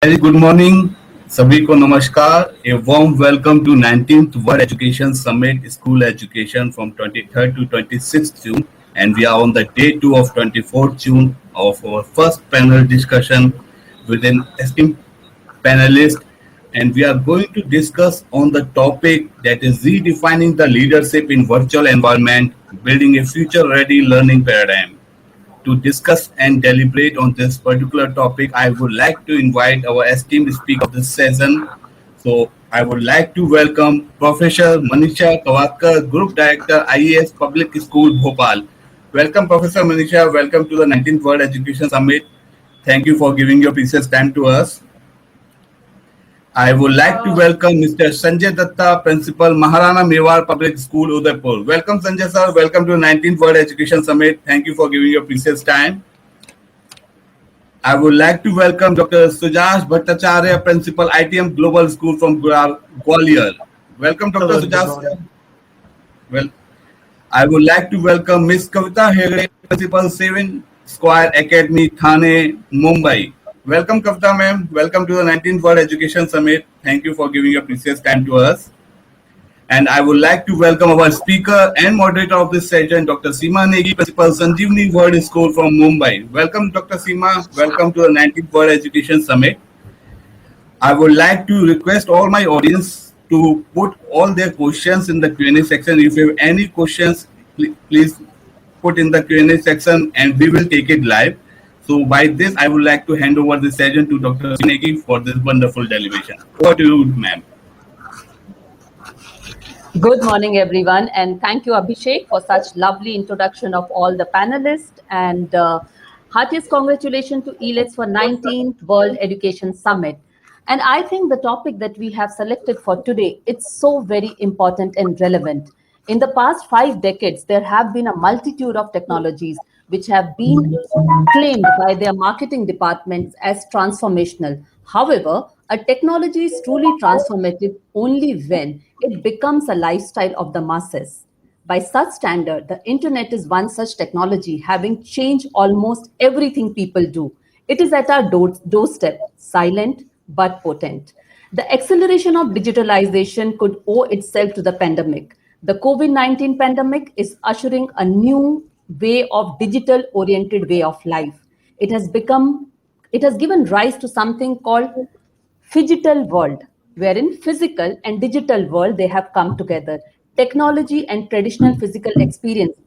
very good morning. सभी को नमस्कार. A warm welcome to 19th World Education Summit School Education from 23rd to 26th June, and we are on the day 2 of 24th June of our first panel discussion with an esteemed panelist, and we are going to discuss on the topic that is redefining the leadership in virtual environment, building a future-ready learning paradigm. To discuss and deliberate on this particular topic, I would like to invite our esteemed speaker of this session. So, I would like to welcome Professor Manisha Kawakar, Group Director, IAS Public School, Bhopal. Welcome, Professor Manisha. Welcome to the 19th World Education Summit. Thank you for giving your precious time to us. I would like to welcome Mr. Sanjay Datta, Principal, Maharana Mewar Public School, Udaipur. Welcome, Sanjay sir. Welcome to the 19th World Education Summit. Thank you for giving your precious time. I would like to welcome Dr. Sujash Bhattacharya, Principal, ITM Global School from Gwalior. Welcome, Dr. Hello, good Sujash. morning. Well, I would like to welcome Ms. Kavita Hegde, Principal, Seven Square Academy, Thane, Mumbai. Welcome, Kavita ma'am. Welcome to the 19th World Education Summit. Thank you for giving your precious time to us. And I would like to welcome our speaker and moderator of this session, Dr. Seema Negi, Principal, Sanjeevani World School from Mumbai. Welcome, Dr. Seema. Welcome to the 19th World Education Summit. I would like to request all my audience to put all their questions in the Q&A section. If you have any questions, please put in the Q&A section and we will take it live. So by this, I would like to hand over the session to Dr. Negi for this wonderful derivation. Over to you, ma'am. Good morning, everyone, and thank you, Abhishek, for such lovely introduction of all the panelists. And heartiest congratulations to ELETS for 19th World Education Summit. And I think the topic that we have selected for today, it's so very important and relevant. In the past 5 decades, there have been a multitude of technologies which have been claimed by their marketing departments as transformational. However, a technology is truly transformative only when it becomes a lifestyle of the masses. By such standard, the internet is one such technology having changed almost everything people do. It is at our doorstep, silent but potent. The acceleration of digitalization could owe itself to the pandemic. The COVID-19 pandemic is ushering a new way of digital oriented way of life. It has become it has given rise to something called phygital world, wherein physical and digital world they have come together. Technology and traditional physical experience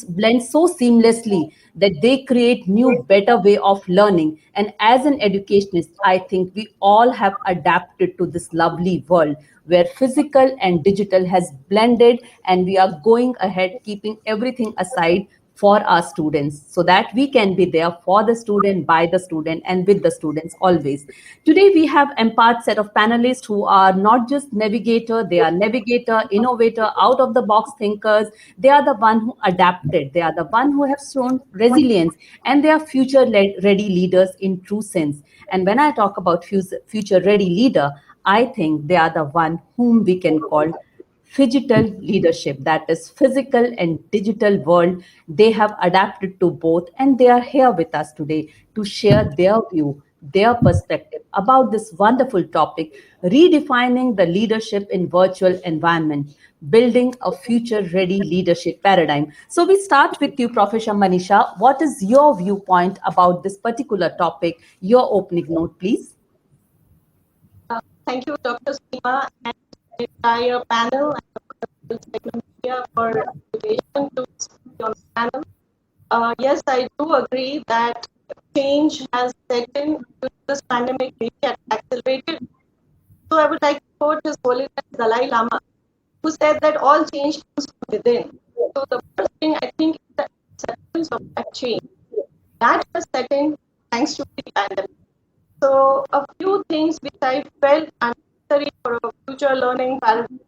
blend so seamlessly that they create new better way of learning. And as an educationist, I think we all have adapted to this lovely world where physical and digital has blended, and we are going ahead keeping everything aside for our students so that we can be there for the student, by the student, and with the students always. Today we have empowered set of panelists who are not just navigator, they are navigator, innovator, out of the box thinkers. They are the one who adapted, they are the one who have shown resilience, and they are future ready leaders in true sense. And when I talk about future ready leader, I think they are the one whom we can call phygital leadership, that is physical and digital world. They have adapted to both, and they are here with us today to share their view, their perspective about this wonderful topic, redefining the leadership in virtual environment, building a future ready leadership paradigm. So we start with you, Professor Manisha. What is your viewpoint about this particular topic? Your opening note, please. Thank you, Dr. Seema, and the entire panel and Media for invitation to speak on the panel. Yes, I do agree that change has set in due to this pandemic, maybe accelerated. So I would like to quote His Holiness Dalai Lama, who said that all change comes from within. So the first thing I think is the acceptance of that change. That has set in thanks to the pandemic. So a few things which I felt are necessary for a future learning paradigm.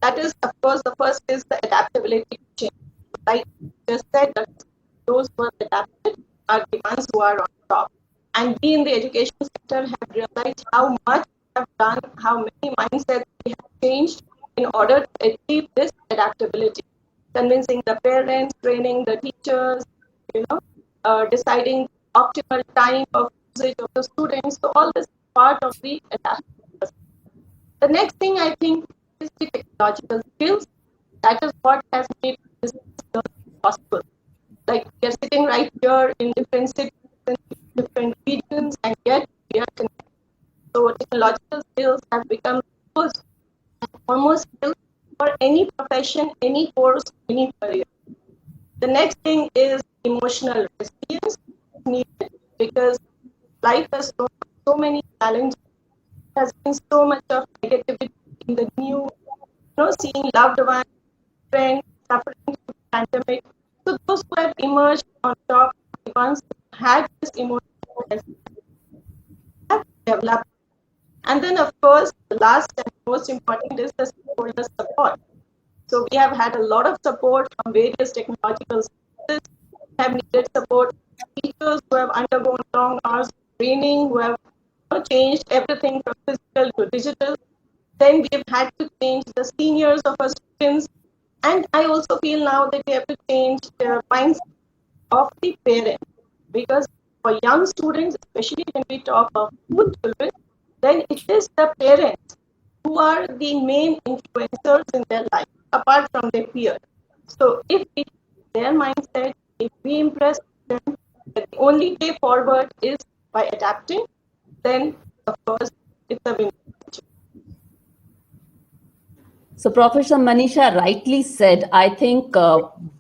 That is, of course, the first is the adaptability to change. Like just said, that those who are adapted are the ones who are on top. And we in the education sector have realized how much we have done, how many mindsets we have changed in order to achieve this adaptability. Convincing the parents, training the teachers, deciding optimal time of usage of the students. So all this is part of the adaptive process. The next thing I think is the technological skills. That is what has made this possible. Like we are sitting right here in different cities, in different regions, and yet we are connected. So technological skills have become almost skills for any profession, any course, any career. The next thing is emotional resilience needed because life has so many challenges. There has been so much of negativity in the news, seeing loved ones, friends suffering through the pandemic. So those who have emerged on top, the ones who had this emotional resilience have developed. And then, of course, the last and most important is the stakeholder support. So we have had a lot of support from various technological services. We have needed support from teachers who have undergone long hours of training, who have changed everything from physical to digital. Then we have had to change the seniors of our students. And I also feel now that we have to change the mindset of the parents. Because for young students, especially when we talk of school children, then it is the parents who are the main influencers in their life, apart from their peers. So if we their mindset, if we impress them that the only way forward is by adapting, then of course it's a win. So Professor Manisha rightly said, I think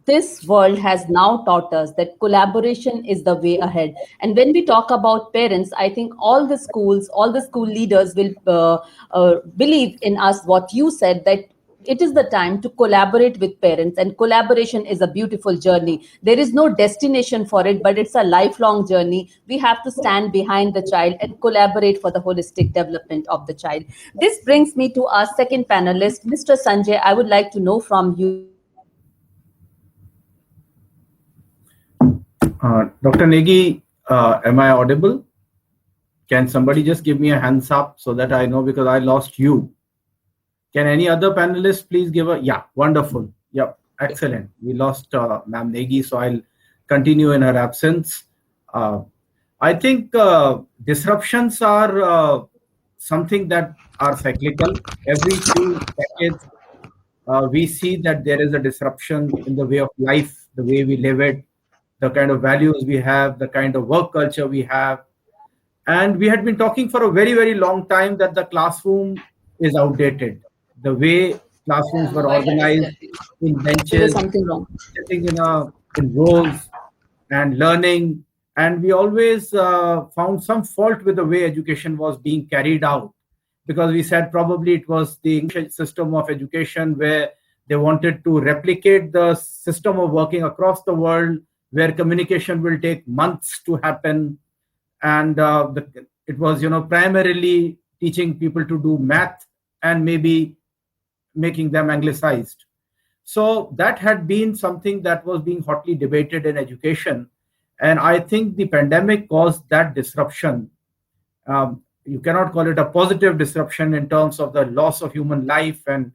this world has now taught us that collaboration is the way ahead. And when we talk about parents, I think all the schools, all the school leaders will believe in us what you said, that it is the time to collaborate with parents, and collaboration is a beautiful journey. There is no destination for it, but it's a lifelong journey. We have to stand behind the child and collaborate for the holistic development of the child. This brings me to our second panelist, Mr. Sanjay. I would like to know from you. Dr. Negi, am I audible? Can somebody just give me a hands up so that I know, because I lost you. Can any other panelists please give a, yeah, wonderful. Yep, excellent. We lost Ma'am Negi, so I'll continue in her absence. I think disruptions are something that are cyclical. Every few decades, we see that there is a disruption in the way of life, the way we live it, the kind of values we have, the kind of work culture we have. And we had been talking for a very, very long time that the classroom is outdated. The way classrooms were organized in benches, There is something wrong. sitting in rows and learning. And we always found some fault with the way education was being carried out, because we said probably it was the English system of education where they wanted to replicate the system of working across the world, where communication will take months to happen. And it was, primarily teaching people to do math and maybe making them anglicized. So that had been something that was being hotly debated in education. And I think the pandemic caused that disruption. You cannot call it a positive disruption in terms of the loss of human life and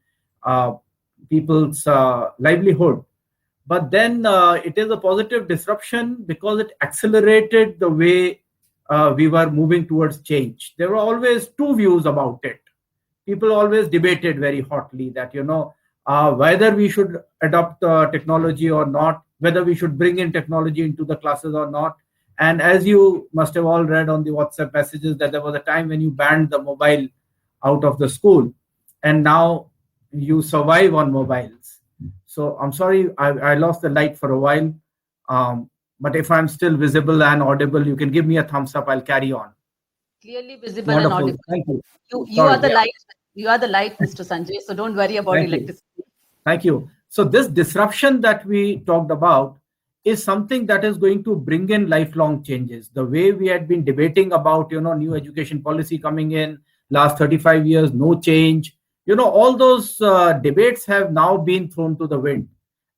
people's livelihood. But then it is a positive disruption because it accelerated the way we were moving towards change. There were always two views about it. People always debated very hotly that, whether we should adopt technology or not, whether we should bring in technology into the classes or not. And as you must have all read on the WhatsApp messages, that there was a time when you banned the mobile out of the school, and now you survive on mobiles. So I'm sorry, I lost the light for a while. But if I'm still visible and audible, you can give me a thumbs up. I'll carry on. Clearly visible. Wonderful. And audible. Thank you. You are the light. You are the light, Mr. Sanjay. So don't worry about electricity. Thank you. So this disruption that we talked about is something that is going to bring in lifelong changes. The way we had been debating about, new education policy coming in last 35 years, no change, all those debates have now been thrown to the wind.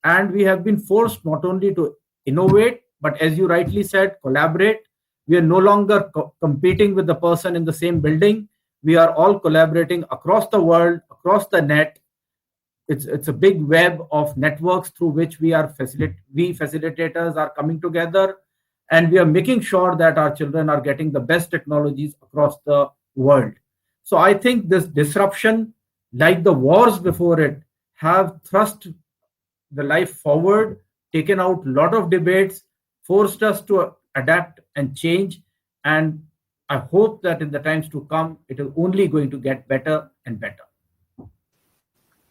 And we have been forced not only to innovate, but as you rightly said, collaborate. We are no longer competing with the person in the same building. We are all collaborating across the world, across the net. It's a big web of networks through which we facilitators are coming together, and we are making sure that our children are getting the best technologies across the world. So I think this disruption, like the wars before it, have thrust the life forward, taken out a lot of debates, forced us to adapt and change. And I hope that in the times to come, it is only going to get better and better.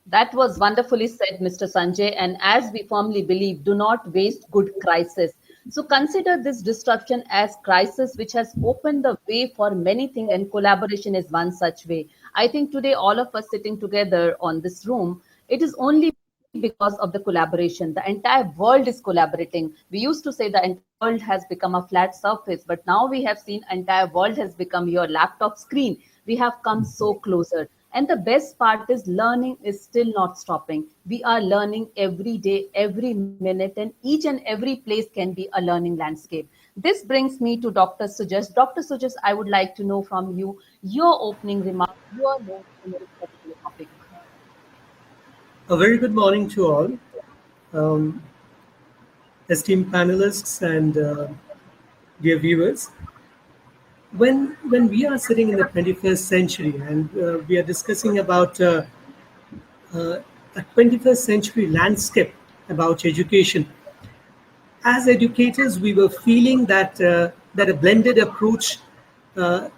That was wonderfully said, Mr. Sanjay. And as we firmly believe, do not waste good crisis. So consider this disruption as crisis, which has opened the way for many things, and collaboration is one such way. I think today, all of us sitting together on this room, it is only because of the collaboration. The entire world is collaborating. We used to say the entire world has become a flat surface, but now we have seen entire world has become your laptop screen. We have come so closer. And the best part is learning is still not stopping. We are learning every day, every minute, and each and every place can be a learning landscape. This brings me to Dr. Sujas. Dr. Sujas, I would like to know from you your opening remarks, your notes on this particular topic. A very good morning to all, um, esteemed panelists and dear viewers. When we are sitting in the 21st century and we are discussing about a 21st century landscape about education, as educators, we were feeling that that a blended approach uh,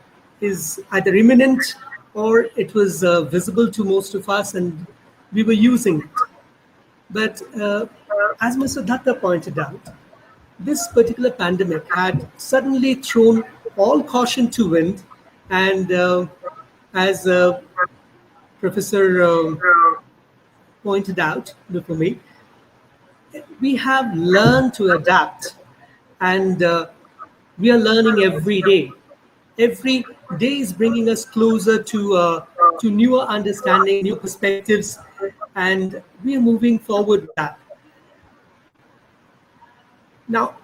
is either imminent or it was visible to most of us, and we were using it. But as Mr. Datta pointed out, this particular pandemic had suddenly thrown all caution to wind, and as Professor pointed out before me, we have learned to adapt, and we are learning every day. Every day is bringing us closer to newer understanding, new perspectives, and we are moving forward with that. Now,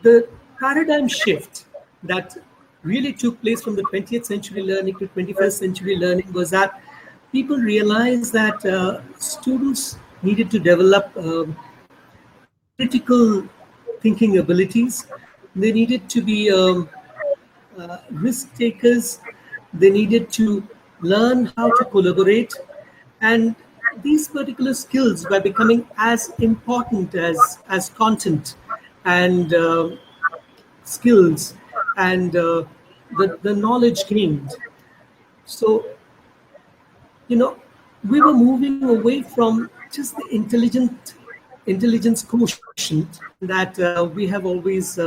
the paradigm shift that really took place from the 20th century learning to 21st century learning was that people realized that students needed to develop critical thinking abilities. They needed to be risk takers. They needed to learn how to collaborate. And these particular skills were becoming as important as content and skills and the knowledge gained. So, you know, we were moving away from just the intelligence quotient that we have always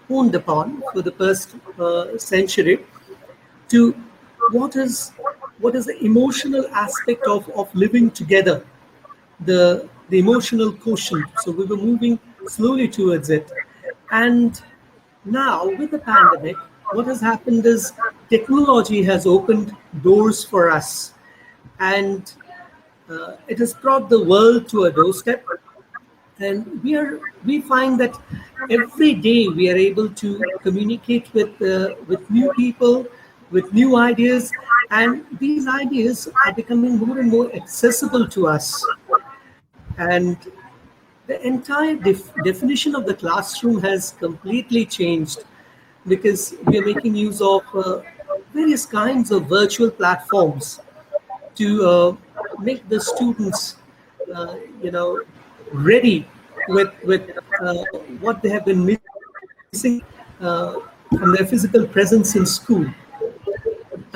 honed upon for the past century to what is the emotional aspect of living together, the emotional quotient. So we were moving slowly towards it. And now with the pandemic, what has happened is technology has opened doors for us, and it has brought the world to a doorstep. And we find that every day we are able to communicate with new people, with new ideas, and these ideas are becoming more and more accessible to us. And the entire definition of the classroom has completely changed because we are making use of various kinds of virtual platforms to make the students, you know, ready with what they have been missing from their physical presence in school.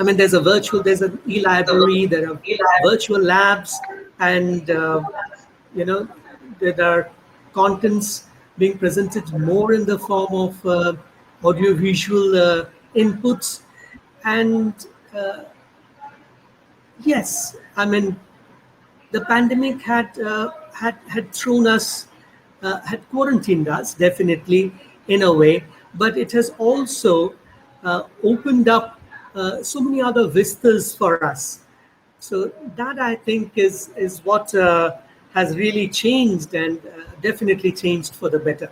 I mean, there's an e-library, there are virtual labs, and you know, there are contents being presented more in the form of audiovisual inputs. And yes, I mean, the pandemic had thrown us, had quarantined us definitely in a way, but it has also opened up so many other vistas for us. So that I think is what has really changed and definitely changed for the better.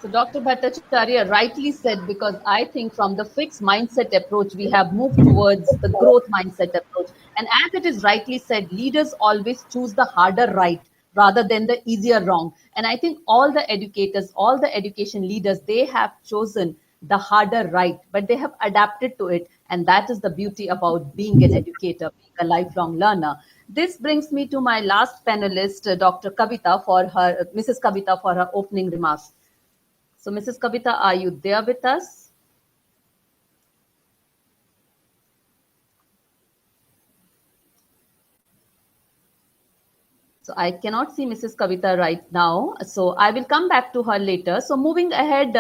So Dr. Bhattacharya rightly said, because I think from the fixed mindset approach, we have moved towards the growth mindset approach. And as it is rightly said, leaders always choose the harder right rather than the easier wrong. And I think all the educators, all the education leaders, they have chosen the harder right, but they have adapted to it. And that is the beauty about being an educator, being a lifelong learner. This brings me to my last panelist, Dr. Kavita, Mrs. Kavita, for her opening remarks. So, Mrs. Kavita, are you there with us? So I cannot see Mrs. Kavita right now. So I will come back to her later. So moving ahead,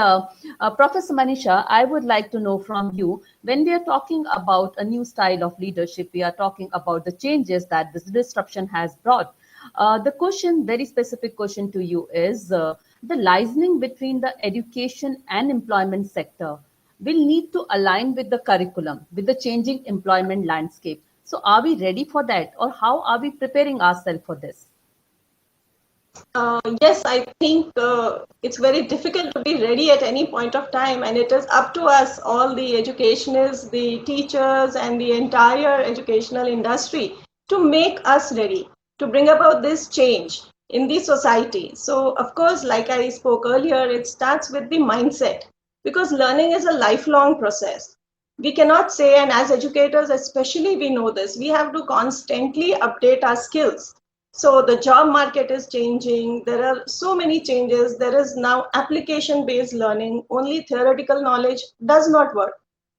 Professor Manisha, I would like to know from you, when we are talking about a new style of leadership, we are talking about the changes that this disruption has brought. The question, very specific question to you is, the liaising between the education and employment sector will need to align with the curriculum, with the changing employment landscape. So are we ready for that, or how are we preparing ourselves for this? Yes, I think it's very difficult to be ready at any point of time, and it is up to us, all the educationists, the teachers, and the entire educational industry, to make us ready to bring about this change in the society. So, of course, like I spoke earlier, it starts with the mindset, because learning is a lifelong process. We cannot say, and as educators especially, we know this, we have to constantly update our skills. So the job market is changing. There are so many changes. There is now application-based learning. Only theoretical knowledge does not work.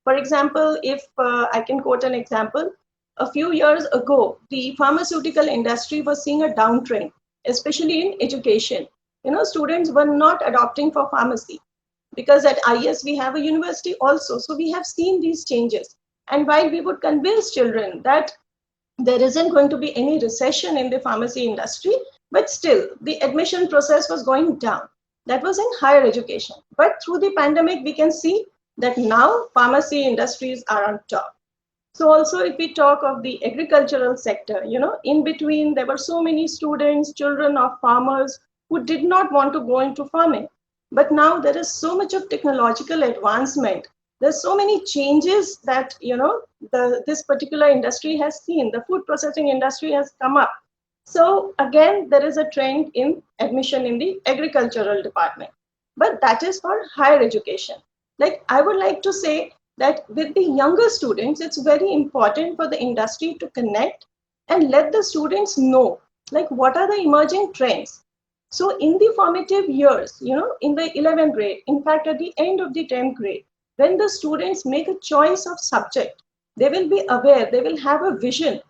For example, if I can quote an example, a few years ago, the pharmaceutical industry was seeing a downtrend, especially in education. Students were not adopting for pharmacy because at IS we have a university also. So we have seen these changes. And while we would convince children that there isn't going to be any recession in the pharmacy industry, but still the admission process was going down. That was in higher education. But through the pandemic, we can see that now pharmacy industries are on top. So also if we talk of the agricultural sector, in between there were so many students, children of farmers who did not want to go into farming. But now there is so much of technological advancement. There's so many changes that, this particular industry has seen. The food processing industry has come up. So again, there is a trend in admission in the agricultural department. But that is for higher education. Like I would like to say that with the younger students, it's very important for the industry to connect and let the students know, like, what are the emerging trends. So in the formative years, in the 11th grade, in fact, at the end of the 10th grade, when the students make a choice of subject, they will be aware, they will have a vision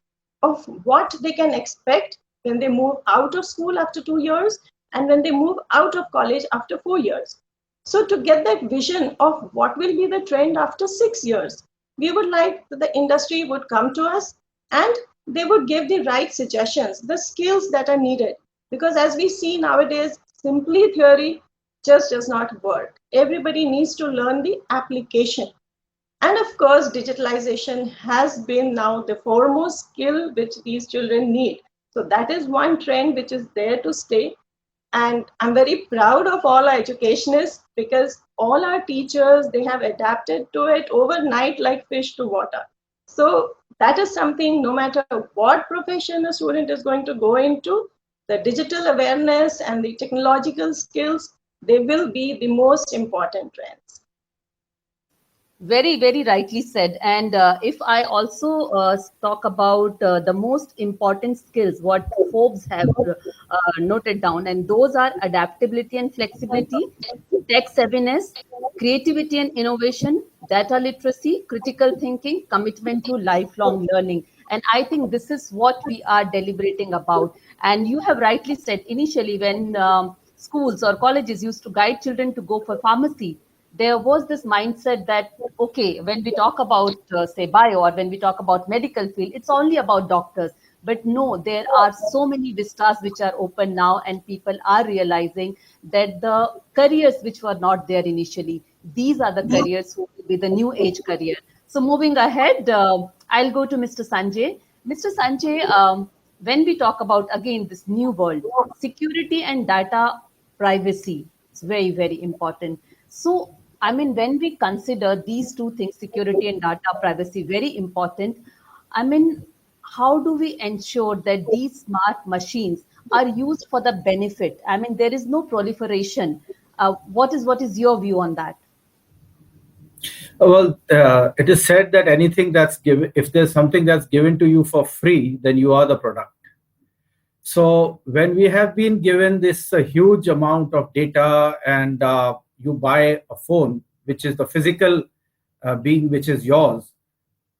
of what they can expect when they move out of school after 2 years and when they move out of college after 4 years. So to get that vision of what will be the trend after 6 years, we would like that the industry would come to us and they would give the right suggestions, the skills that are needed. Because as we see nowadays, simply theory just does not work. Everybody needs to learn the application. And of course, digitalization has been now the foremost skill which these children need. So that is one trend which is there to stay. And I'm very proud of all our educationists because all our teachers, they have adapted to it overnight like fish to water. So that is something, no matter what profession a student is going to go into, the digital awareness and the technological skills, they will be the most important trends. Very, very rightly said. And if I also talk about the most important skills, what Forbes have noted down, and those are adaptability and flexibility, tech savviness, creativity and innovation, data literacy, critical thinking, commitment to lifelong learning. And I think this is what we are deliberating about. And you have rightly said initially when schools or colleges used to guide children to go for pharmacy, there was this mindset that, okay, when we talk about, say, bio, or when we talk about medical field, it's only about doctors. But no, there are so many vistas which are open now, and people are realizing that the careers which were not there initially, these are the careers who will be the new age career. So moving ahead, I'll go to Mr. Sanjay. Mr. Sanjay, when we talk about, again, this new world, security and data privacy, it's very, very important. So, I mean, when we consider these two things, security and data privacy, very important. I mean, how do we ensure that these smart machines are used for the benefit. I mean, there is no proliferation. What is your view on that? Well, it is said that anything that's given, if there's something that's given to you for free, then you are the product. So when we have been given this huge amount of data, and you buy a phone, which is the physical being, which is yours,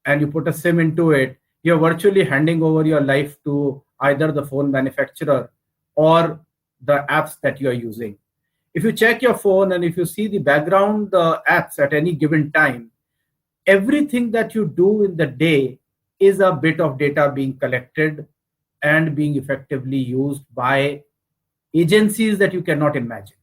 and you put a SIM into it, you're virtually handing over your life to either the phone manufacturer or the apps that you're using. If you check your phone and if you see the background apps at any given time, everything that you do in the day is a bit of data being collected and being effectively used by agencies that you cannot imagine.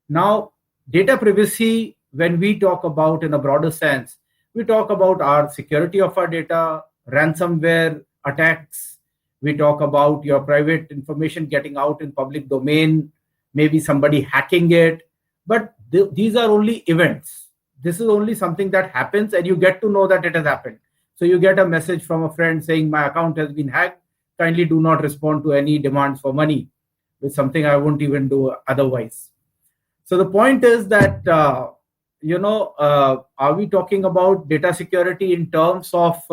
Now, data privacy, when we talk about in a broader sense, we talk about our security of our data, ransomware attacks, we talk about your private information getting out in public domain, maybe somebody hacking it. But these are only events. This is only something that happens and you get to know that it has happened. So you get a message from a friend saying, my account has been hacked. Kindly do not respond to any demands for money, with something I won't even do otherwise. So the point is that, are we talking about data security in terms of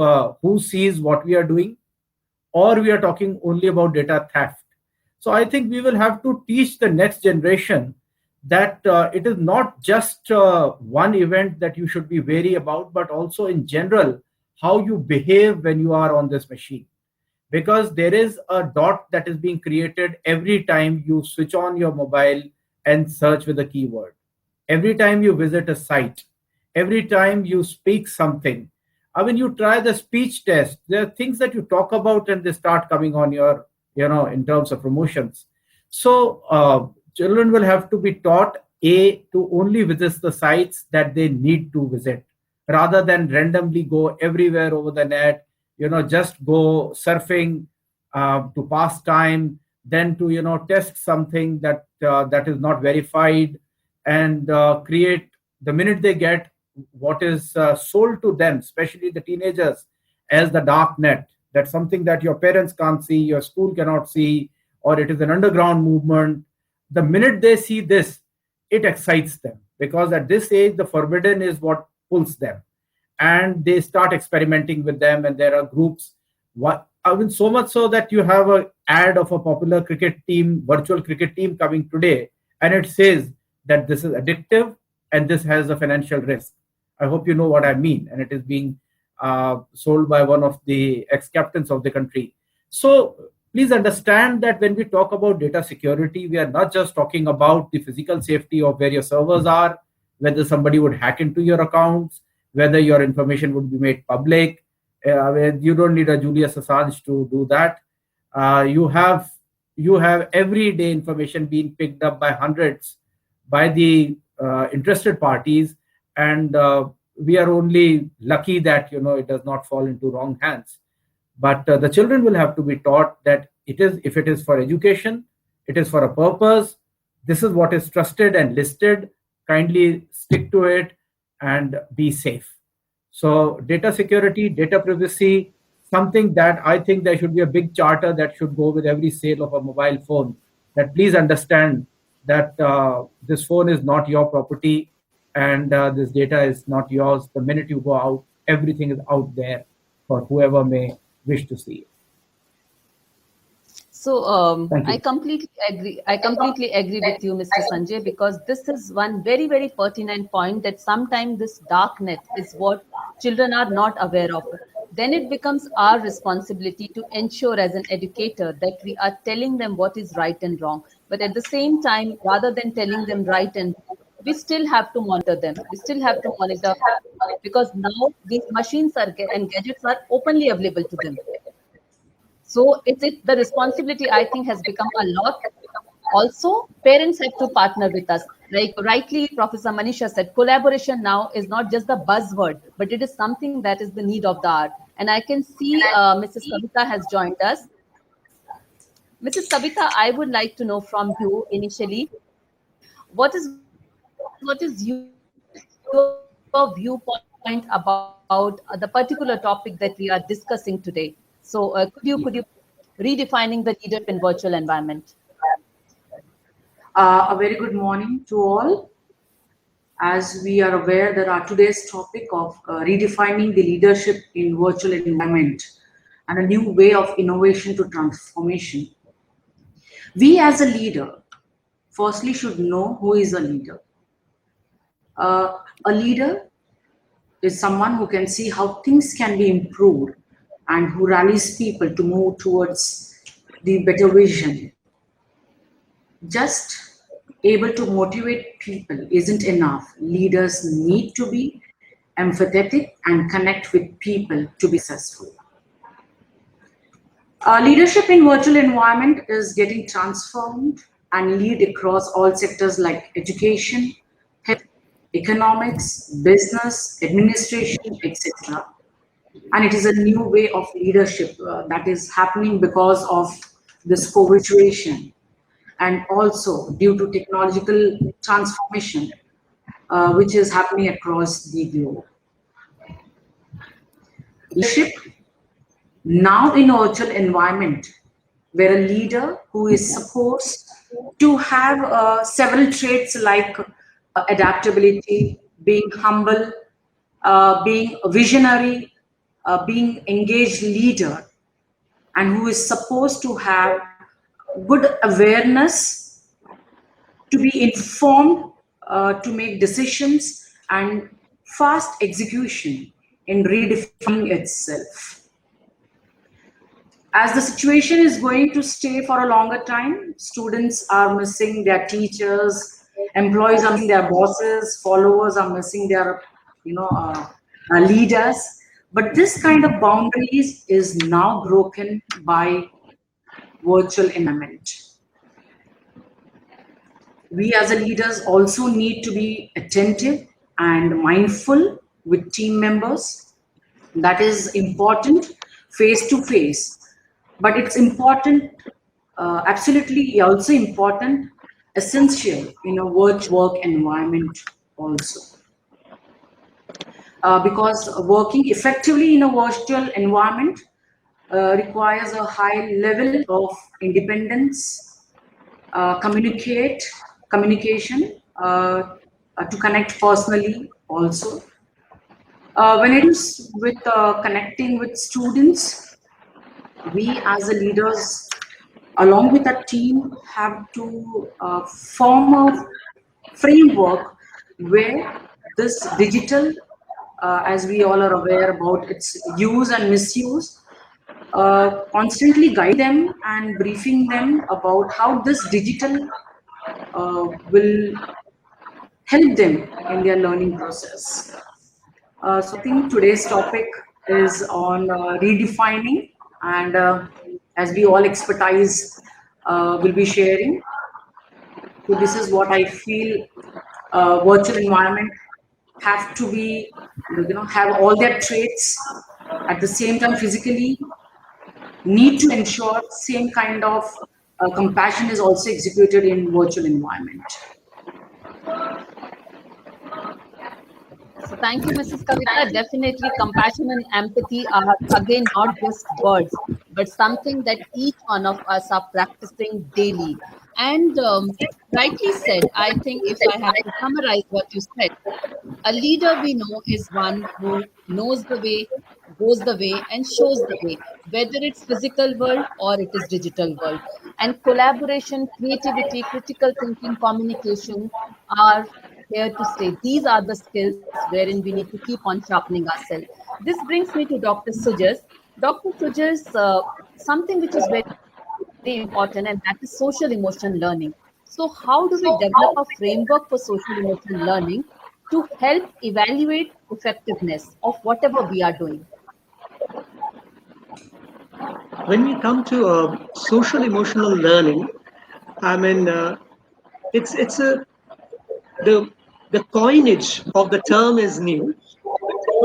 who sees what we are doing, or we are talking only about data theft? So I think we will have to teach the next generation that it is not just one event that you should be wary about, but also in general, how you behave when you are on this machine. Because there is a dot that is being created every time you switch on your mobile and search with a keyword. Every time you visit a site, every time you speak something. When you try the speech test, there are things that you talk about and they start coming on your, in terms of promotions. So children will have to be taught, to only visit the sites that they need to visit, rather than randomly go everywhere over the net, just go surfing to pass time, then to, test something that is not verified, and create, the minute they get what is sold to them, especially the teenagers, as the dark net. That's something that your parents can't see, your school cannot see, or it is an underground movement. The minute they see this, it excites them, because at this age, the forbidden is what pulls them. And they start experimenting with them, and there are groups. So much so that you have an ad of a popular cricket team, virtual cricket team coming today, and it says that this is addictive and this has a financial risk. I hope you know what I mean. And it is being sold by one of the ex-captains of the country. So please understand that when we talk about data security, we are not just talking about the physical safety of where your servers are, whether somebody would hack into your accounts, whether your information would be made public. You don't need a Julius Assange to do that. You have everyday information being picked up by hundreds by the interested parties, and we are only lucky that it does not fall into wrong hands. But the children will have to be taught that if it is for education, it is for a purpose. This is what is trusted and listed. Kindly stick to it and be safe. So data security, data privacy, something that I think there should be a big charter that should go with every sale of a mobile phone, that please understand that this phone is not your property, and this data is not yours. The minute you go out, everything is out there for whoever may wish to see it. So Thank you. I completely agree. I completely agree with you, Mr. Sanjay, because this is one very, very pertinent point, that sometimes this dark net is what children are not aware of. Then it becomes our responsibility to ensure, as an educator, that we are telling them what is right and wrong. But at the same time, rather than telling them right and wrong, we still have to monitor them. We still have to monitor, because now these machines and gadgets are openly available to them. So the responsibility, I think, has become a lot. Also, parents have to partner with us. Like rightly Professor Manisha said, collaboration now is not just the buzzword, but it is something that is the need of the hour. And I can see Mrs. Savita has joined us. Mrs. Savita, I would like to know from you initially, what is your viewpoint about the particular topic that we are discussing today? So could you redefining the leadership in virtual environment. A very good morning to all. As we are aware that our today's topic of redefining the leadership in virtual environment and a new way of innovation to transformation. We as a leader, firstly should know who is a leader. A leader is someone who can see how things can be improved and who rallies people to move towards the better vision. Just able to motivate people isn't enough. Leaders need to be empathetic and connect with people to be successful. Leadership in virtual environment is getting transformed and lead across all sectors like education, health, economics, business, administration, etc. And it is a new way of leadership that is happening because of this COVID situation and also due to technological transformation which is happening across the globe. Leadership now in a virtual environment where a leader who is supposed to have several traits like adaptability, being humble, being a visionary, being engaged leader, and who is supposed to have good awareness, to be informed, to make decisions, and fast execution in redefining itself. As the situation is going to stay for a longer time, students are missing their teachers, employees are missing their bosses, followers are missing their, leaders. But this kind of boundaries is now broken by virtual environment. We as a leaders also need to be attentive and mindful with team members. That is important face to face, but it's important, absolutely also important, essential in a work environment also. Because working effectively in a virtual environment requires a high level of independence, communication, to connect personally also. When it is with connecting with students, we as a leaders, along with our team, have to form a framework where this digital, as we all are aware about its use and misuse, constantly guide them and briefing them about how this digital will help them in their learning process. So I think today's topic is on redefining, and as we all expertise will be sharing. So this is what I feel virtual environment have to be, have all their traits at the same time physically, need to ensure same kind of compassion is also executed in virtual environment. So thank you, Mrs. Kavita. Definitely, compassion and empathy are again not just words, but something that each one of us are practicing daily. And rightly said, I think if I have to summarize what you said, a leader we know is one who knows the way, goes the way, and shows the way, whether it's physical world or it is digital world. And collaboration, creativity, critical thinking, communication are here to stay. These are the skills wherein we need to keep on sharpening ourselves. This brings me to Dr. Sujas. Dr. Sujas, something which is very important, and that is social emotion learning. So, how do we develop a framework for social emotion learning to help evaluate effectiveness of whatever we are doing? When we come to social emotional learning, I mean, it's a the coinage of the term is new.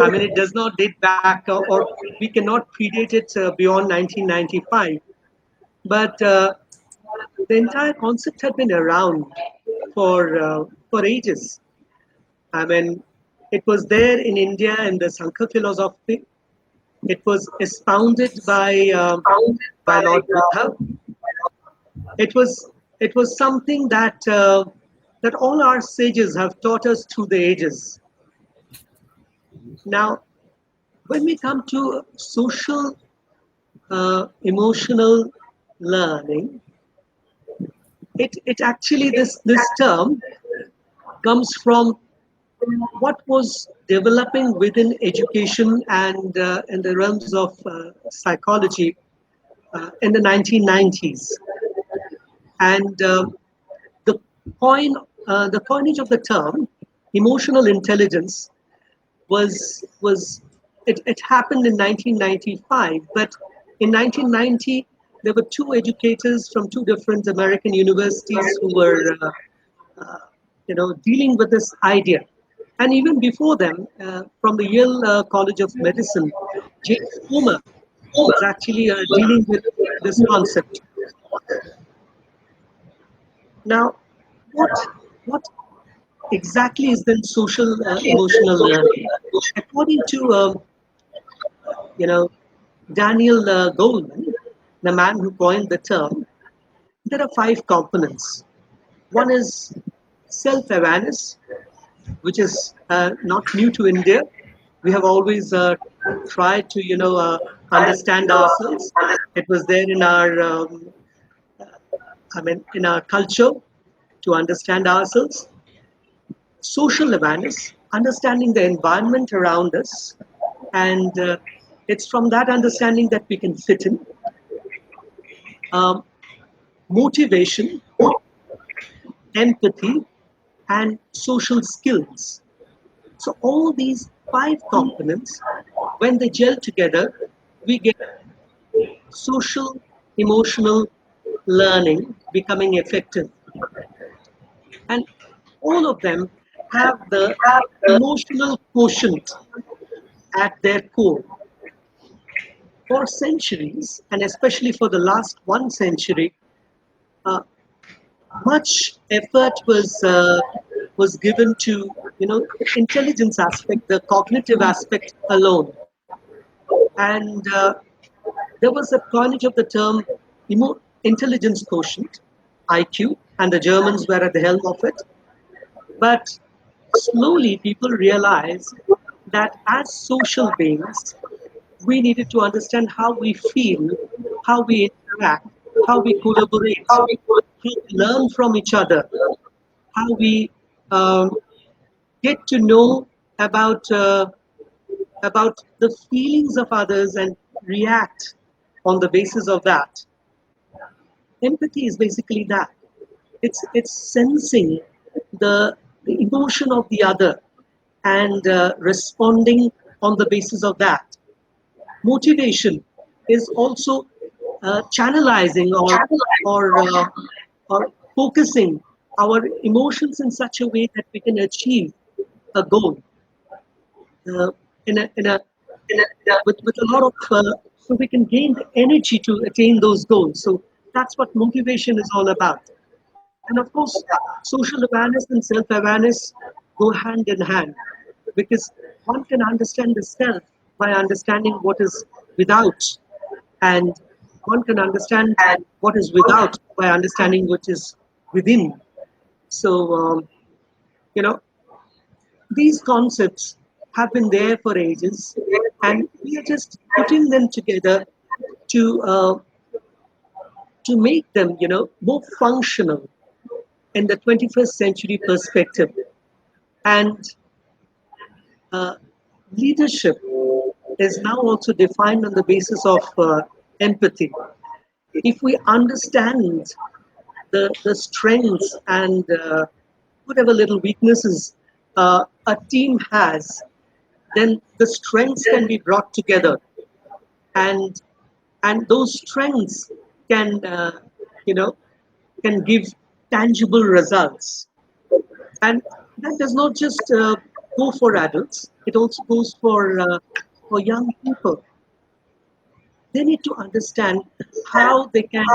I mean, it does not date back, or we cannot predate it beyond 1995. But the entire concept had been around for ages. I mean, it was there in India in the Sankhya philosophy. It was expounded by Lord Buddha. It was something that all our sages have taught us through the ages. Now, when we come to social emotional learning, it actually this term comes from what was developing within education and in the realms of psychology in the 1990s. And the the coinage of the term emotional intelligence it happened in 1995, but in 1990 there were two educators from two different American universities who were dealing with this idea. And even before them, from the Yale College of Medicine, James Homer was actually dealing with this concept. Now, what exactly is then social emotional learning? According to Daniel Goleman, the man who coined the term, there are 5 components. One is self-awareness, which is not new to India. We have always tried to, understand ourselves. It was there in in our culture to understand ourselves. Social awareness, understanding the environment around us, and it's from that understanding that we can fit in. Um, Motivation, empathy, and social skills. So all these 5 components, when they gel together, we get social emotional learning becoming effective. And all of them have the emotional quotient at their core. For centuries, and especially for the last 1 century, uh, much effort was given to intelligence aspect, the cognitive aspect alone, and there was a coinage of the term intelligence quotient, IQ, and the Germans were at the helm of it. But slowly, people realized that as social beings, we needed to understand how we feel, how we interact, how we collaborate, how we learn from each other, how we um, get to know about about the feelings of others and react on the basis of that. Empathy is basically that. It's sensing the emotion of the other and responding on the basis of that. Motivation is also channelizing or focusing our emotions in such a way that we can achieve a goal uh, with a lot of so we can gain the energy to attain those goals. So that's what motivation is all about. And of course, social awareness and self-awareness go hand in hand, because one can understand the self by understanding what is without, and one can understand what is without by understanding what is within. So, you know, these concepts have been there for ages, and we are just putting them together to uh, to make them, more functional in the 21st century perspective. And uh, leadership is now also defined on the basis of empathy. If we understand the strengths and whatever little weaknesses a team has, then the strengths can be brought together, and those strengths can you know can give tangible results. And that does not just go for adults; it also goes for young people. They need to understand how they can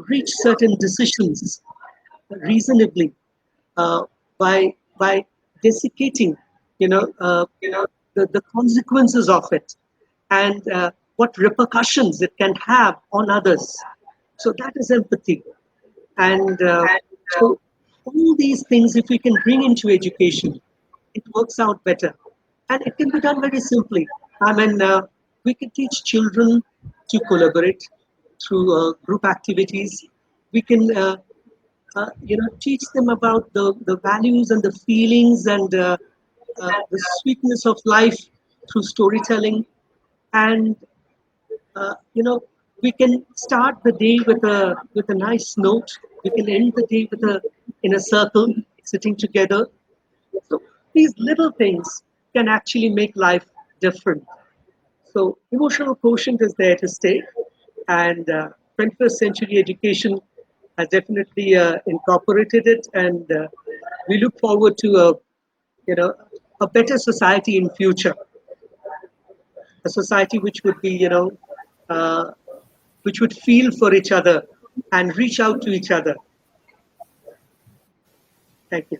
reach certain decisions reasonably by desiccating you know uh, the consequences of it, and what repercussions it can have on others. So that is empathy. And so all these things, if we can bring into education, it works out better. And it can be done very simply. I mean, we can teach children to collaborate through group activities. We can, teach them about the values and the feelings and the sweetness of life through storytelling. And we can start the day with a nice note. We can end the day in a circle, sitting together. So these little things can actually make life different. So emotional quotient is there to stay, and 21st century education has definitely incorporated it, and we look forward to a better society in future, a society which would be uh, which would feel for each other and reach out to each other. Thank you.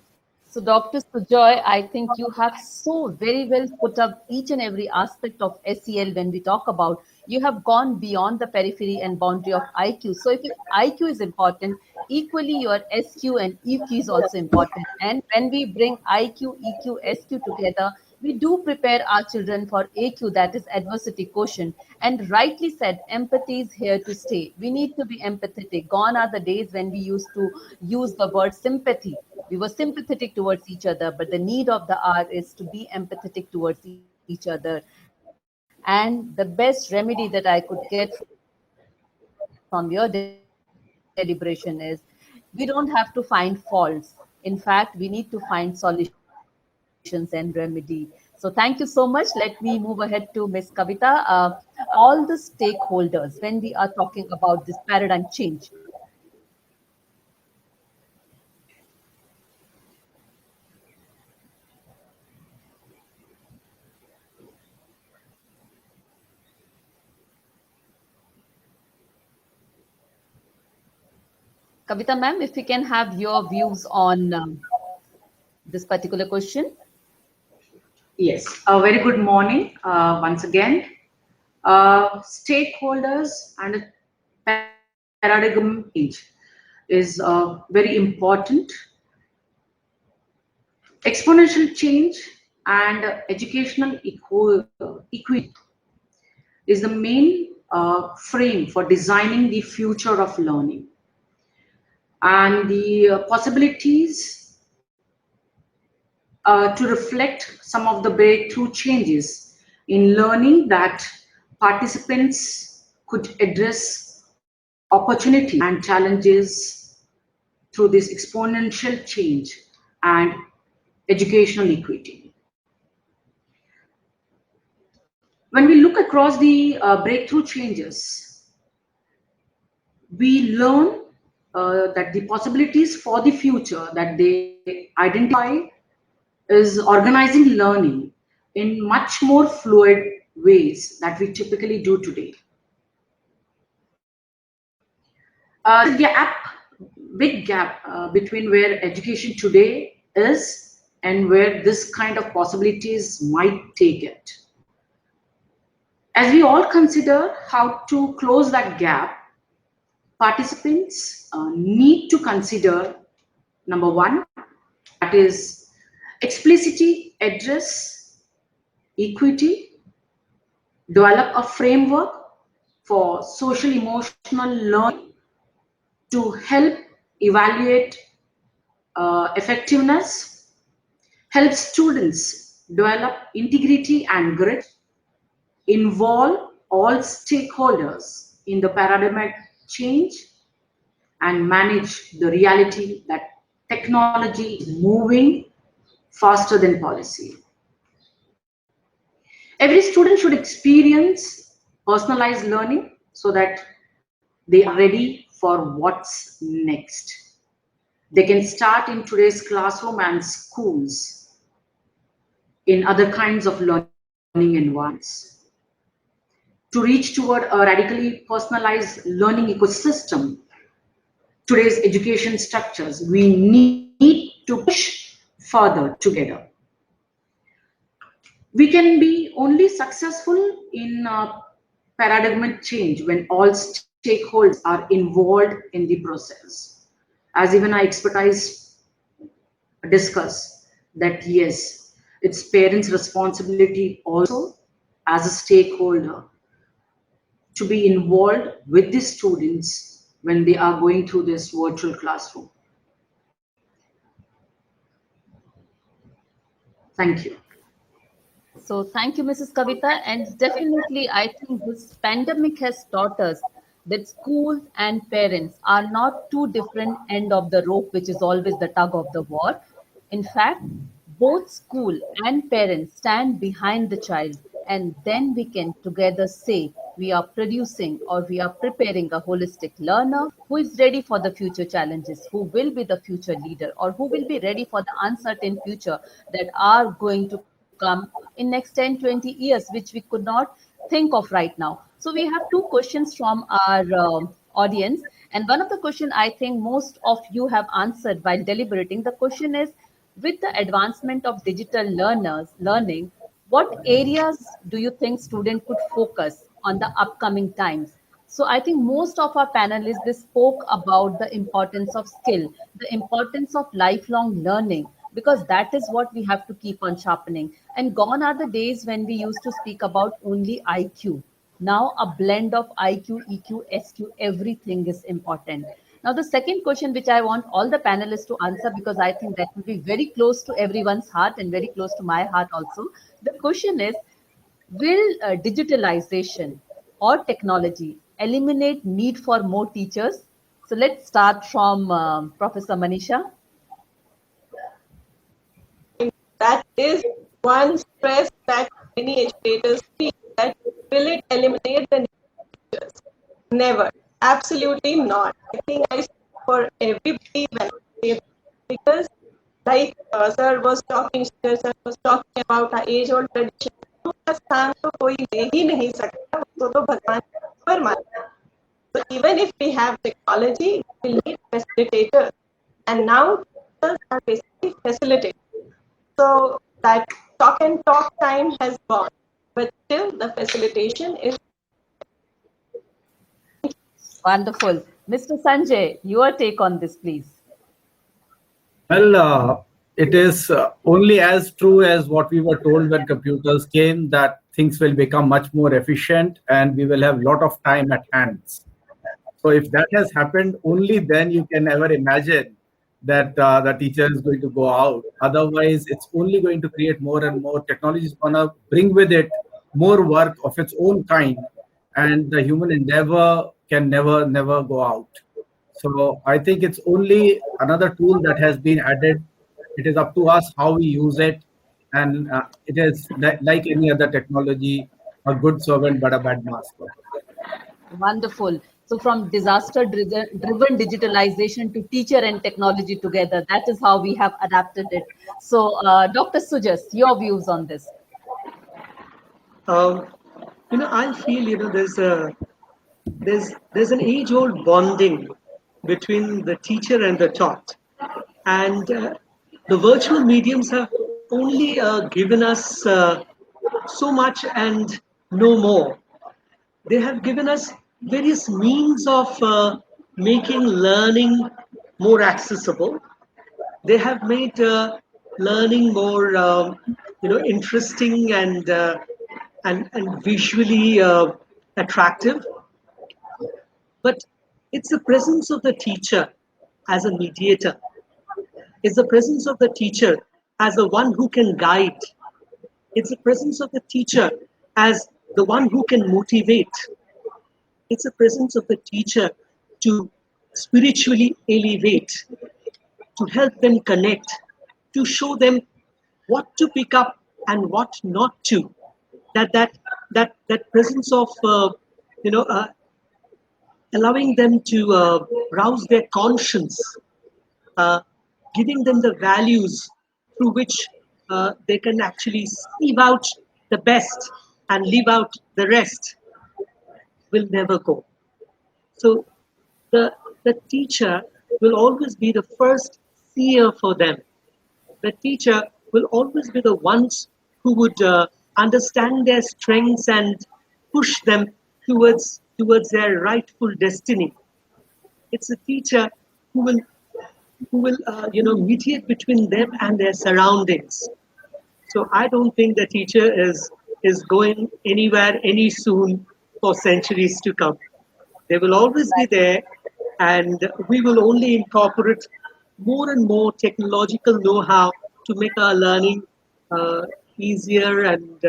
So, Dr. Sujoy, I think you have so very well put up each and every aspect of SEL when we talk about. You have gone beyond the periphery and boundary of IQ. So, if IQ is important, equally your SQ and EQ is also important. And when we bring IQ, EQ, SQ together, we do prepare our children for AQ, that is adversity quotient. And rightly said, empathy is here to stay. We need to be empathetic. Gone are the days when we used to use the word sympathy. We were sympathetic towards each other, but the need of the hour is to be empathetic towards each other. And the best remedy that I could get from your deliberation is we don't have to find faults. In fact, we need to find solutions and remedy. So thank you so much. Let me move ahead to Ms. Kavita. All the stakeholders, when we are talking about this paradigm change, Kavita ma'am, if we can have your views on this particular question. Yes, a very good morning once again. Stakeholders and paradigm change is very important. Exponential change and educational equity is the main frame for designing the future of learning. And the possibilities to reflect some of the breakthrough changes in learning that participants could address opportunities and challenges through this exponential change and educational equity. When we look across the breakthrough changes, we learn that the possibilities for the future that they identify is organizing learning in much more fluid ways that we typically do today. Big gap between where education today is and where this kind of possibilities might take it. As we all consider how to close that gap, participants need to consider number one, that is explicitly address equity, develop a framework for social emotional learning to help evaluate effectiveness, help students develop integrity and grit, involve all stakeholders in the paradigmatic change, and manage the reality that technology is moving faster than policy. Every student should experience personalized learning so that they are ready for what's next. They can start in today's classroom and schools, in other kinds of learning environments. To reach toward a radically personalized learning ecosystem, today's education structures, we need to push further together. We can be only successful in paradigm change when all stakeholders are involved in the process. As even our expertise discuss that yes, it's parents' responsibility also as a stakeholder to be involved with the students when they are going through this virtual classroom. Thank you. So thank you, Mrs. Kavita. And definitely, I think this pandemic has taught us that schools and parents are not two different end of the rope, which is always the tug of the war. In fact, both school and parents stand behind the child, and then we can together say we are producing or we are preparing a holistic learner who is ready for the future challenges, who will be the future leader, or who will be ready for the uncertain future that are going to come in next 10, 20 years, which we could not think of right now. So we have two questions from our audience. And one of the question I think most of you have answered while deliberating. The question is, with the advancement of digital learning, what areas do you think student could focus on the upcoming times? So I think most of our panelists they spoke about the importance of skill, the importance of lifelong learning, because that is what we have to keep on sharpening. And gone are the days when we used to speak about only IQ. Now a blend of IQ, EQ, SQ, everything is important. Now the second question which I want all the panelists to answer, because I think that will be very close to everyone's heart and very close to my heart also. The question is, will digitalization or technology eliminate need for more teachers? So let's start from Professor Manisha. That is one stress that many educators feel, that will it eliminate the teachers? Never. Absolutely not. I think I speak for everybody when I say that, because like sir was talking about our age old tradition. उसका स्थान तो कोई ले ही नहीं सकता, उसको तो भगवान पर मानता है. So even if we have technology, we need facilitators, and now teachers are basically facilitators. So that talk and talk time has gone, but still the facilitation is. Wonderful. Mr. Sanjay, your take on this, please. Well, it is only as true as what we were told when computers came, that things will become much more efficient and we will have a lot of time at hands. So if that has happened, only then you can ever imagine that the teacher is going to go out. Otherwise, it's only going to create more and more. Technology is going to bring with it more work of its own kind, and the human endeavor can never go out. So I think it's only another tool that has been added. It is up to us how we use it, and it is like any other technology, a good servant but a bad master. Wonderful. So from disaster-driven digitalization to teacher and technology together, that is how we have adapted it. So Dr. Sujas, your views on this? Um, I feel there's an age-old bonding between the teacher and the taught, and the virtual mediums have only given us so much and no more. They have given us various means of making learning more accessible. They have made learning more interesting and visually attractive. But it's the presence of the teacher as a mediator. It's the presence of the teacher as the one who can guide. It's the presence of the teacher as the one who can motivate. It's the presence of the teacher to spiritually elevate, to help them connect, to show them what to pick up and what not to. That presence of allowing them to rouse their conscience, uh, giving them the values through which they can actually sieve out the best and leave out the rest will never go. So the teacher will always be the first seer for them. The teacher will always be the ones who would understand their strengths and push them towards their rightful destiny. It's a teacher who will mediate between them and their surroundings. So I don't think the teacher is going anywhere any soon for centuries to come. They will always be there, and we will only incorporate more and more technological know-how to make our learning easier and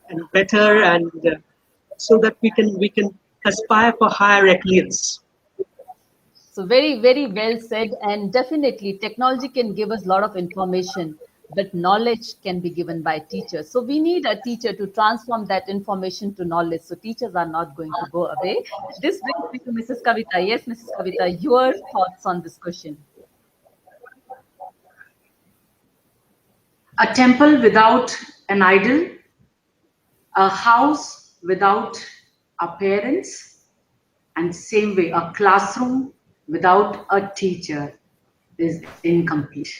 and better, and so that we can aspire for higher excellence. So very, very well said. And definitely technology can give us a lot of information, but knowledge can be given by teachers. So we need a teacher to transform that information to knowledge. So teachers are not going to go away. This brings me to Mrs. Kavita. Yes, Mrs. Kavita, your thoughts on this question. A temple without an idol, a house without our parents, and same way, a classroom without a teacher is incomplete.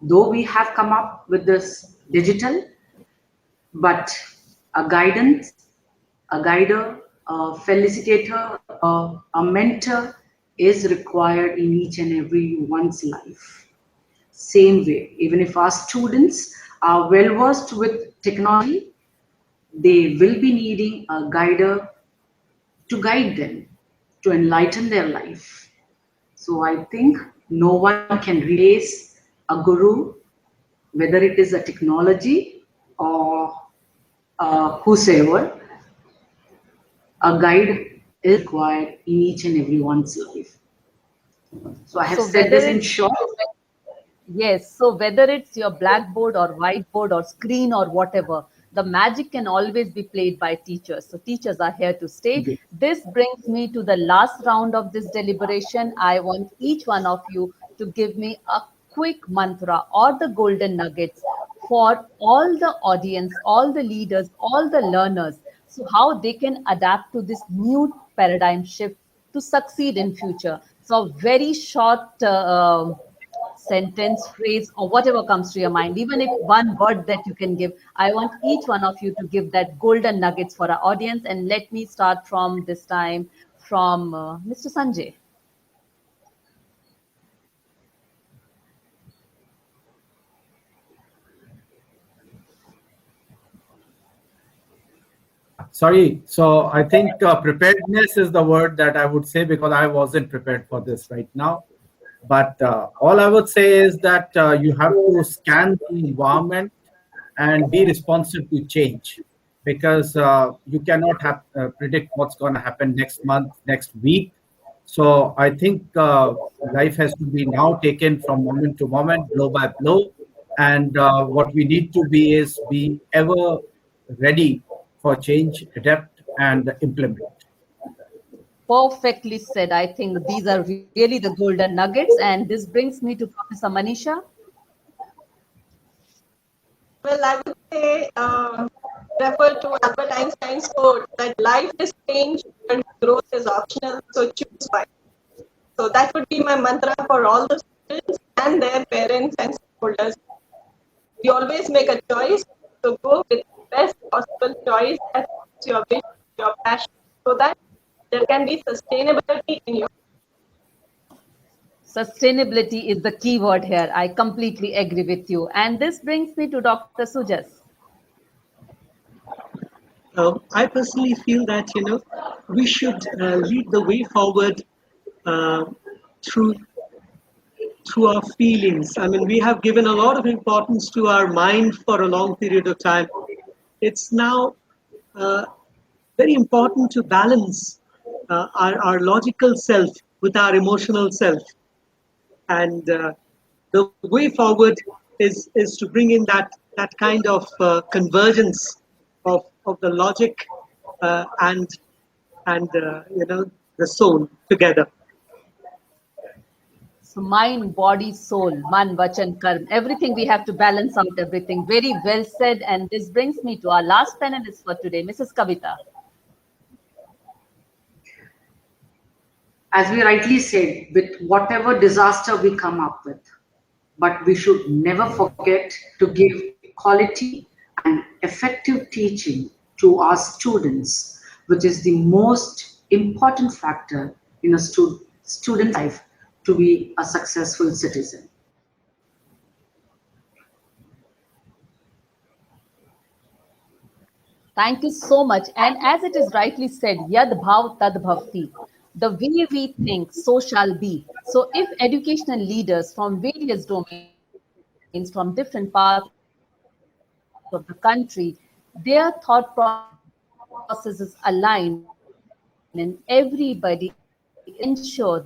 Though we have come up with this digital, but a guidance, a guider, a felicitator, a mentor is required in each and every one's life. Same way, even if our students are well versed with technology, they will be needing a guider to guide them, to enlighten their life. So I think no one can replace a guru, whether it is a technology or whosoever. A guide is required in each and everyone's life. So I have So said whether this in it's short. Yes, so whether it's your blackboard or whiteboard or screen or whatever, the magic can always be played by teachers. So teachers are here to stay. This brings me to the last round of this deliberation. I want each one of you to give me a quick mantra or the golden nuggets for all the audience, all the leaders, all the learners, so how they can adapt to this new paradigm shift to succeed in future. So very short sentence, phrase, or whatever comes to your mind, even if one word that you can give. I want each one of you to give that golden nuggets for our audience. And let me start from this time from Mr. Sanjay. Sorry. So I think preparedness is the word that I would say, because I wasn't prepared for this right now. But all I would say is that you have to scan the environment and be responsive to change, because you cannot predict what's going to happen next month, next week. So I think life has to be now taken from moment to moment, blow by blow. And what we need to be is be ever ready for change, adapt, and implement. Perfectly said. I think these are really the golden nuggets. And this brings me to Professor Manisha. Well, I would say refer to Albert Einstein's quote that life is change and growth is optional, so choose wisely. So that would be my mantra for all the students and their parents and stakeholders. You always make a choice, so go with the best possible choice that fits your wish, your passion, so that there can be sustainability in your. Sustainability is the key word here. I completely agree with you. And this brings me to Dr. Sujas. I personally feel that we should lead the way forward uh, through our feelings. I mean, we have given a lot of importance to our mind for a long period of time. It's now uh, very important to balance our logical self with our emotional self, and the way forward is to bring in that kind of convergence of the logic and the soul together. So mind, body, soul, man, vachan, karm, everything we have to balance out everything. Very well said. And this brings me to our last panelist for today, Mrs. Kavita. As we rightly said, with whatever disaster we come up with, but we should never forget to give quality and effective teaching to our students, which is the most important factor in a student life to be a successful citizen. Thank you so much. And as it is rightly said, Yad Bhav Tad Bhavti. The way we think, so shall be. So if educational leaders from various domains, from different parts of the country, their thought process is aligned and everybody ensure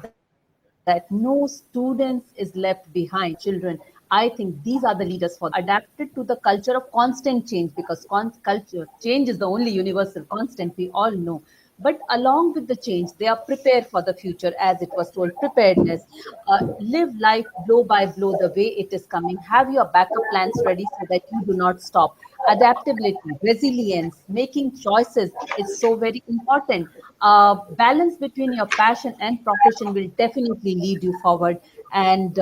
that no students is left behind, children. I think these are the leaders for adapted to the culture of constant change, because culture change is the only universal constant we all know. But along with the change, they are prepared for the future, as it was told, preparedness. Live life blow by blow the way it is coming. Have your backup plans ready so that you do not stop. Adaptability, resilience, making choices is so very important. Balance between your passion and profession will definitely lead you forward. And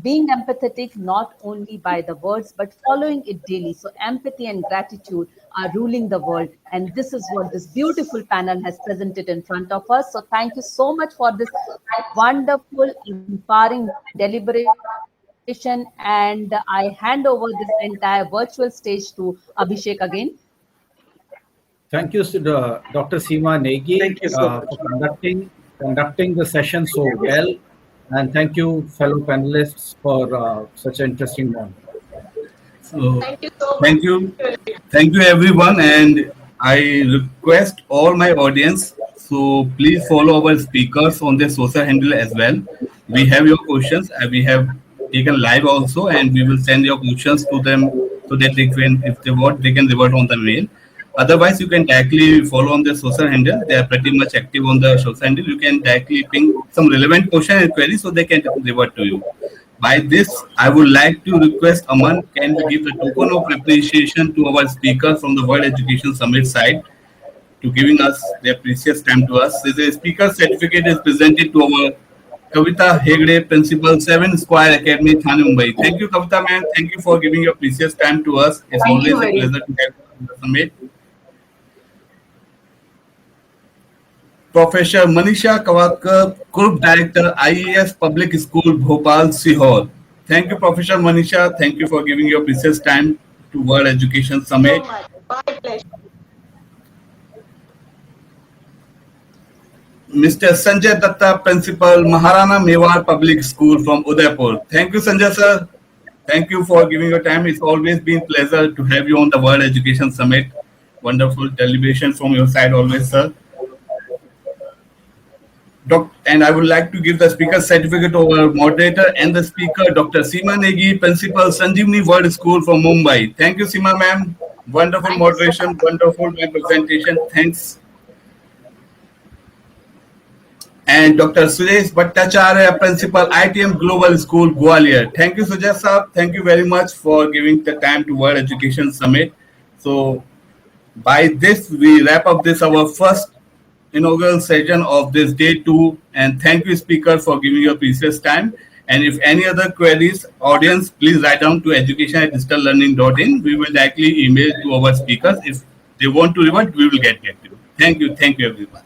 being empathetic not only by the words but following it daily. So empathy and gratitude are ruling the world, and this is what this beautiful panel has presented in front of us. So thank you so much for this wonderful, empowering deliberation, and I hand over this entire virtual stage to Abhishek again. Thank you, Dr. Seema Negi, Thank you so much. for conducting the session so well. And thank you, fellow panelists, for such an interesting one. So Thank you so much. thank you everyone, and I request all my audience, so please follow our speakers on their social handle as well. We have your questions, and we have taken live also, and we will send your questions to them so that they can, if they want, they can revert on the mail. Otherwise, you can directly follow on their social handle. They are pretty much active on the social handle. You can directly ping some relevant question and query so they can revert to you. By this, I would like to request Aman, can we give the token of appreciation to our speakers from the World Education Summit side to giving us their precious time to us. The speaker certificate is presented to our Kavita Hegde, Principal, 7 Square Academy, Thane, Mumbai. Thank you, Kavita ma'am. Thank you for giving your precious time to us. It's Thank always you a very pleasure to have you on the summit. Professor Manisha Kawakar, Group Director, IES Public School, Bhopal, Sihor. Thank you, Professor Manisha. Thank you for giving your precious time to World Education So Summit. much. My pleasure. Mr. Sanjay Datta, Principal, Maharana Mewar Public School from Udaipur. Thank you, Sanjay sir. Thank you for giving your time. It's always been pleasure to have you on the World Education Summit. Wonderful deliberation from your side always, sir. And I would like to give the speaker certificate to our moderator and the speaker, Dr. Seema Negi, Principal, Sanjeevani World School from Mumbai. Thank you, Seema ma'am. Wonderful Thank you so moderation, much. wonderful presentation. Thanks. And Dr. Suresh Bhattacharya, Principal, ITM Global School, Gwalior. Thank you, Suresh sir. Thank you very much for giving the time to World Education Summit. So by this, we wrap up this our first inaugural session of this day 2. And thank you, speaker, for giving your precious time. And if any other queries, audience, please write down to education@digitallearning.in. We will directly email to our speakers. If they want to revert, we will get back to you. Thank you. Thank you, everyone.